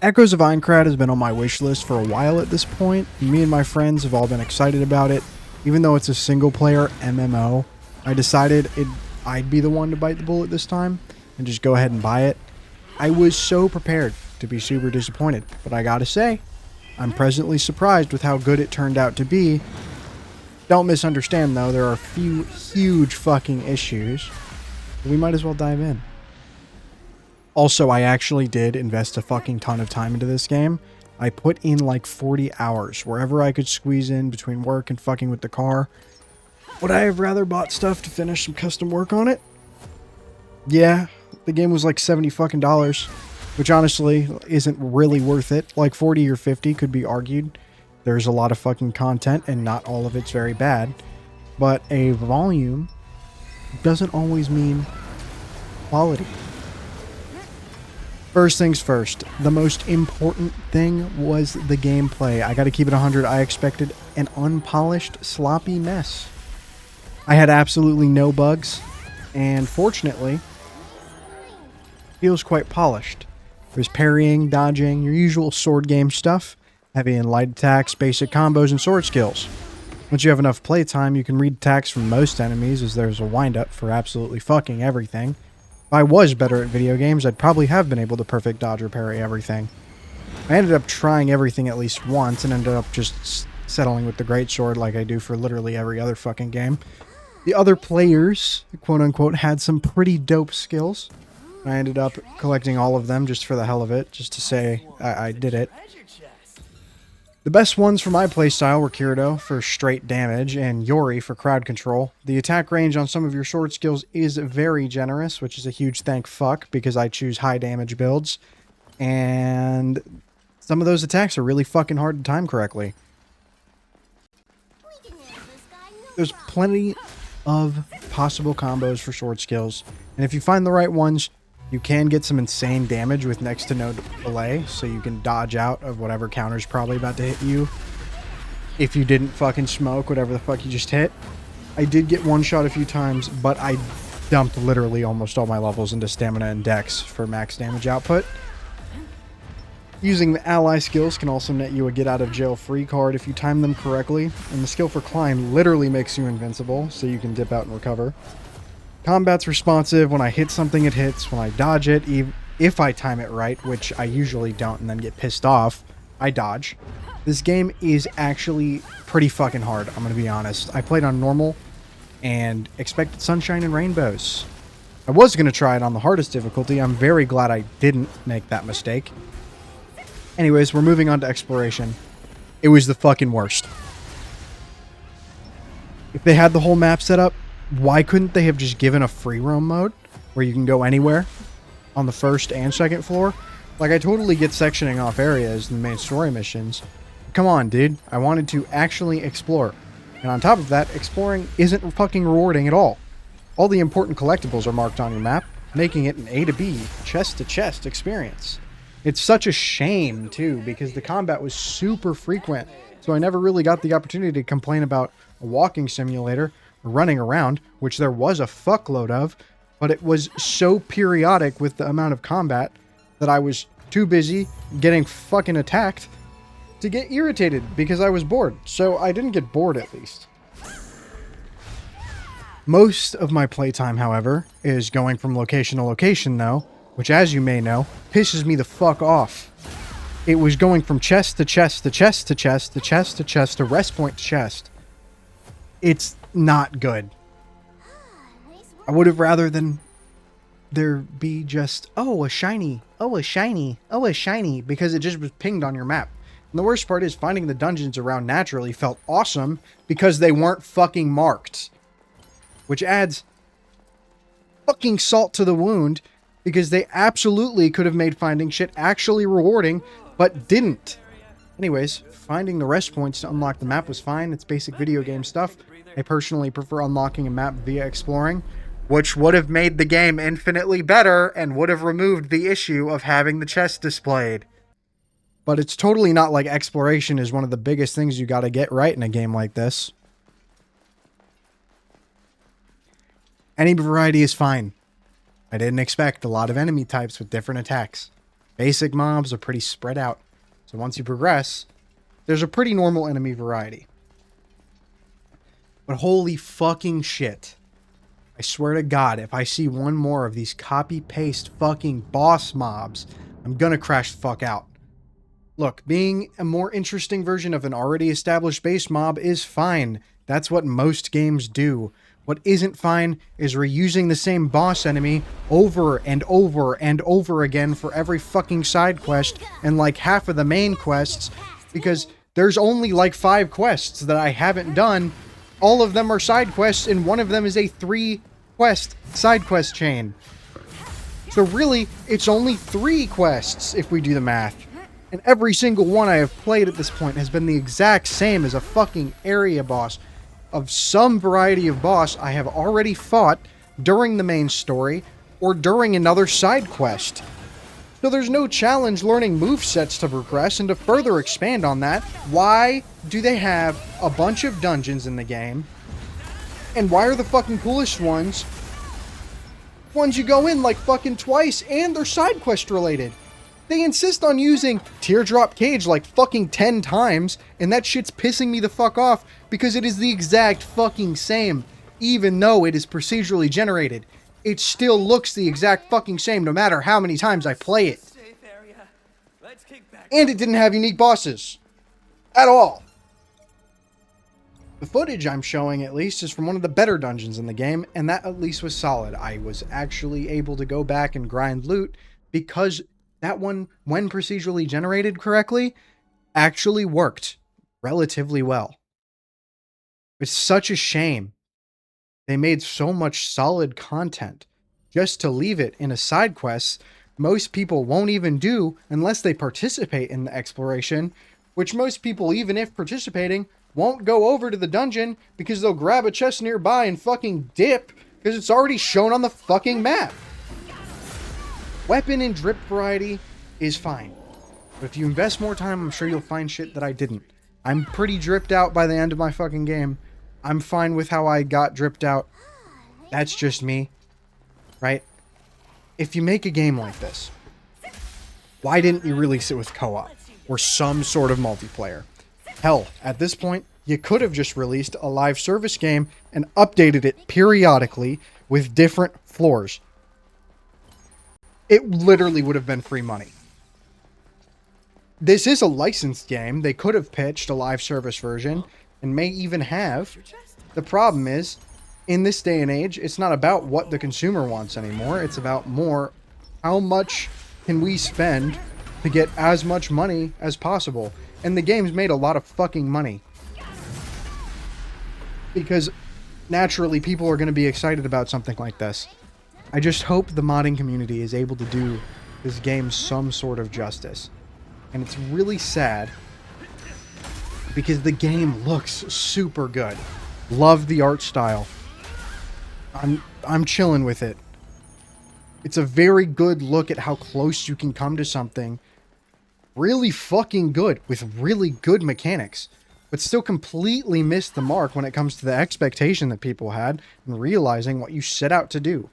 Echoes of Aincrad has been on my wish list for a while at this point. Me and my friends have all been excited about it. Even though it's a single-player MMO, I decided I'd be the one to bite the bullet this time and just go ahead and buy it. I was so prepared to be super disappointed, but I gotta say, I'm presently surprised with how good it turned out to be. Don't misunderstand though, there are a few huge fucking issues. We might as well dive in. Also, I actually did invest a fucking ton of time into this game. I put in like 40 hours, wherever I could squeeze in between work and fucking with the car. Would I have rather bought stuff to finish some custom work on it? Yeah, the game was like $70 fucking dollars, which honestly isn't really worth it. Like 40 or 50 could be argued. There's a lot of fucking content and not all of it's very bad. But a volume doesn't always mean quality. First things first, the most important thing was the gameplay. I gotta keep it 100. I expected an unpolished, sloppy mess. I had absolutely no bugs, and fortunately, it feels quite polished. There's parrying, dodging, your usual sword game stuff, heavy and light attacks, basic combos, and sword skills. Once you have enough playtime, you can read attacks from most enemies, as there's a wind-up for absolutely fucking everything. If I was better at video games, I'd probably have been able to perfect dodge or parry everything. I ended up trying everything at least once and ended up just settling with the greatsword like I do for literally every other fucking game. The other players, quote-unquote, had some pretty dope skills. I ended up collecting all of them just for the hell of it, just to say I did it. The best ones for my playstyle were Kirito for straight damage and Yori for crowd control. The attack range on some of your sword skills is very generous, which is a huge thank fuck because I choose high damage builds. And some of those attacks are really fucking hard to time correctly. There's plenty of possible combos for sword skills, and if you find the right ones, you can get some insane damage with next to no delay, so you can dodge out of whatever counter's probably about to hit you if you didn't fucking smoke whatever the fuck you just hit. I did get one shot a few times, but I dumped literally almost all my levels into stamina and dex for max damage output. Using the ally skills can also net you a get out of jail free card if you time them correctly, and the skill for climb literally makes you invincible, so you can dip out and recover. Combat's responsive. When I hit something, it hits. When I dodge it, if I time it right, which I usually don't and then get pissed off, I dodge. This game is actually pretty fucking hard, I'm gonna be honest. I played on normal and expected sunshine and rainbows. I was gonna try it on the hardest difficulty. I'm very glad I didn't make that mistake. Anyways, we're moving on to exploration. It was the fucking worst. If they had the whole map set up, why couldn't they have just given a free roam mode where you can go anywhere on the first and second floor? Like, I totally get sectioning off areas in the main story missions. Come on, dude. I wanted to actually explore. And on top of that, exploring isn't fucking rewarding at all. All the important collectibles are marked on your map, making it an A to B, chest-to-chest experience. It's such a shame, too, because the combat was super frequent, so I never really got the opportunity to complain about a walking simulator or running around, which there was a fuckload of, but it was so periodic with the amount of combat that I was too busy getting fucking attacked to get irritated because I was bored. So I didn't get bored, at least. Most of my playtime, however, is going from location to location, though, which, as you may know, pisses me the fuck off. It was going from chest to chest to chest to chest to chest to chest to rest point to chest. It's not good. I would have rather than there be just, oh, a shiny, oh, a shiny, oh, a shiny, because it just was pinged on your map. And the worst part is finding the dungeons around naturally felt awesome because they weren't fucking marked. Which adds fucking salt to the wound because they absolutely could have made finding shit actually rewarding, but didn't. Anyways, finding the rest points to unlock the map was fine. It's basic video game stuff. I personally prefer unlocking a map via exploring, which would have made the game infinitely better and would have removed the issue of having the chest displayed. But it's totally not like exploration is one of the biggest things you gotta get right in a game like this. Any variety is fine. I didn't expect a lot of enemy types with different attacks. Basic mobs are pretty spread out. So once you progress, there's a pretty normal enemy variety. But holy fucking shit. I swear to God, if I see one more of these copy-paste fucking boss mobs, I'm gonna crash the fuck out. Look, being a more interesting version of an already established base mob is fine. That's what most games do. What isn't fine is reusing the same boss enemy over and over and over again for every fucking side quest and like half of the main quests, because there's only like 5 quests that I haven't done. All of them are side quests, and one of them is a 3-quest side quest chain. So really, it's only 3 quests if we do the math. And every single one I have played at this point has been the exact same as a fucking area boss of some variety of boss I have already fought during the main story or during another side quest. So there's no challenge learning movesets to progress, and to further expand on that, why do they have a bunch of dungeons in the game? And why are the fucking coolest ones you go in like fucking twice and they're side quest related? They insist on using Teardrop Cage like fucking 10 times, and that shit's pissing me the fuck off because it is the exact fucking same. Even though it is procedurally generated, it still looks the exact fucking same no matter how many times I play it. And it didn't have unique bosses. At all. The footage I'm showing, at least, is from one of the better dungeons in the game, and that at least was solid. I was actually able to go back and grind loot because that one, when procedurally generated correctly, actually worked relatively well. It's such a shame they made so much solid content just to leave it in a side quest most people won't even do unless they participate in the exploration, which most people, even if participating, won't go over to the dungeon because they'll grab a chest nearby and fucking dip because it's already shown on the fucking map. Weapon and drip variety is fine, but if you invest more time, I'm sure you'll find shit that I didn't. I'm pretty dripped out by the end of my fucking game. I'm fine with how I got dripped out. That's just me, right? If you make a game like this, why didn't you release it with co-op or some sort of multiplayer? Hell, at this point, you could have just released a live service game and updated it periodically with different floors. It literally would have been free money. This is a licensed game. They could have pitched a live service version and may even have. The problem is, in this day and age, it's not about what the consumer wants anymore. It's about more, how much can we spend to get as much money as possible? And the game's made a lot of fucking money. Because naturally, people are going to be excited about something like this. I just hope the modding community is able to do this game some sort of justice. And it's really sad because the game looks super good. Love the art style. I'm chilling with it. It's a very good look at how close you can come to something really fucking good with really good mechanics, but still completely missed the mark when it comes to the expectation that people had and realizing what you set out to do.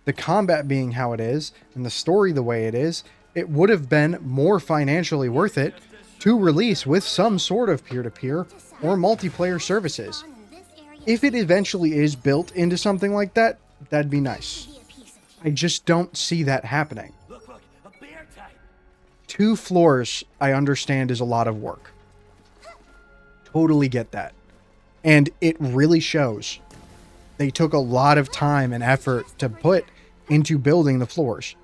The combat being how it is and the story the way it is, it would have been more financially worth it to release with some sort of peer-to-peer or multiplayer services. If it eventually is built into something like that, that'd be nice. I just don't see that happening. 2 floors, I understand, is a lot of work. Totally get that. And it really shows. They took a lot of time and effort to put into building the floors.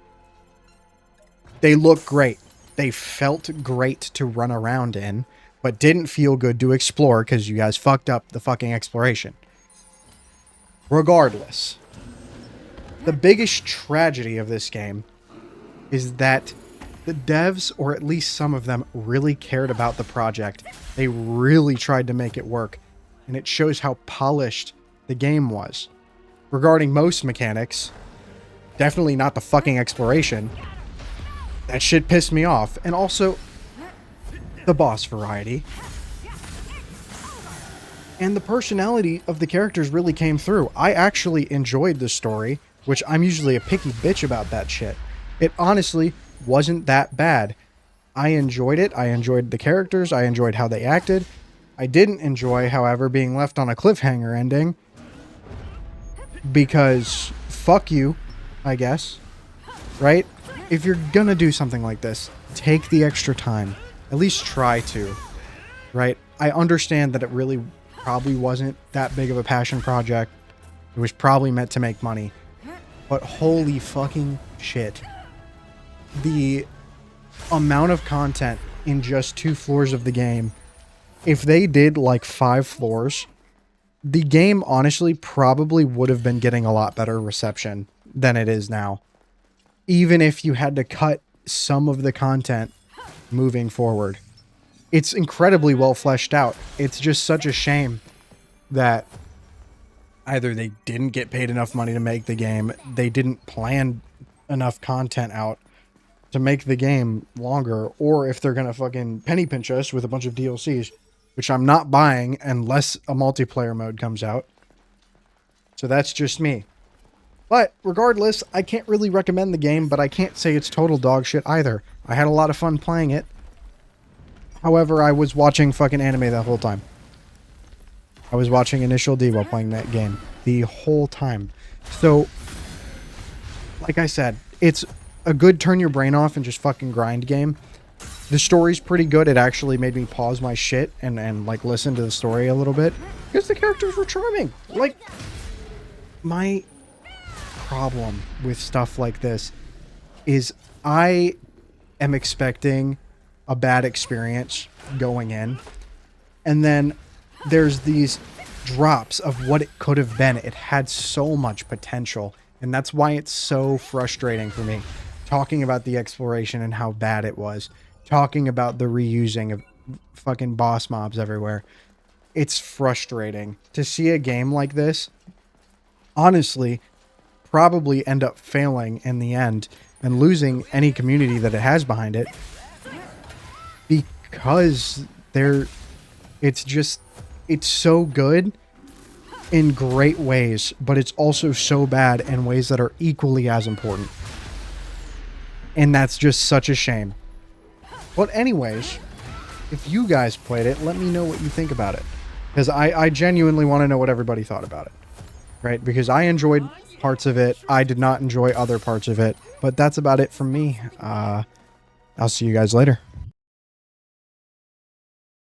They look great. They felt great to run around in, but didn't feel good to explore because you guys fucked up the fucking exploration. Regardless, the biggest tragedy of this game is that the devs, or at least some of them, really cared about the project. They really tried to make it work, and it shows how polished the game was. Regarding most mechanics, definitely not the fucking exploration. That shit pissed me off. And also, the boss variety. And the personality of the characters really came through. I actually enjoyed the story, which I'm usually a picky bitch about that shit. It honestly wasn't that bad. I enjoyed it. I enjoyed the characters. I enjoyed how they acted. I didn't enjoy, however, being left on a cliffhanger ending. Because fuck you, I guess. Right? If you're gonna do something like this, take the extra time. At least try to. Right? I understand that it really probably wasn't that big of a passion project. It was probably meant to make money. But holy fucking shit. The amount of content in just 2 floors of the game. If they did like 5 floors, the game honestly probably would have been getting a lot better reception than it is now. Even if you had to cut some of the content moving forward. It's incredibly well fleshed out. It's just such a shame that either they didn't get paid enough money to make the game, they didn't plan enough content out to make the game longer, or if they're gonna fucking penny pinch us with a bunch of DLCs, which I'm not buying unless a multiplayer mode comes out. So that's just me. But regardless, I can't really recommend the game, but I can't say it's total dog shit either. I had a lot of fun playing it. However, I was watching fucking anime that whole time. I was watching Initial D while playing that game the whole time. So, like I said, it's a good turn your brain off and just fucking grind game. The story's pretty good. It actually made me pause my shit and like listen to the story a little bit. Because the characters were charming. Like, my problem with stuff like this is I am expecting a bad experience going in. And then there's these drops of what it could have been. It had so much potential. And that's why it's so frustrating for me. Talking about the exploration and how bad it was. Talking about the reusing of fucking boss mobs everywhere. It's frustrating to see a game like this honestly probably end up failing in the end and losing any community that it has behind it because it's so good in great ways, but it's also so bad in ways that are equally as important. And that's just such a shame. But anyways, if you guys played it, let me know what you think about it. Because I genuinely want to know what everybody thought about it. Right? Because I enjoyed parts of it. I did not enjoy other parts of it. But that's about it from me. I'll see you guys later.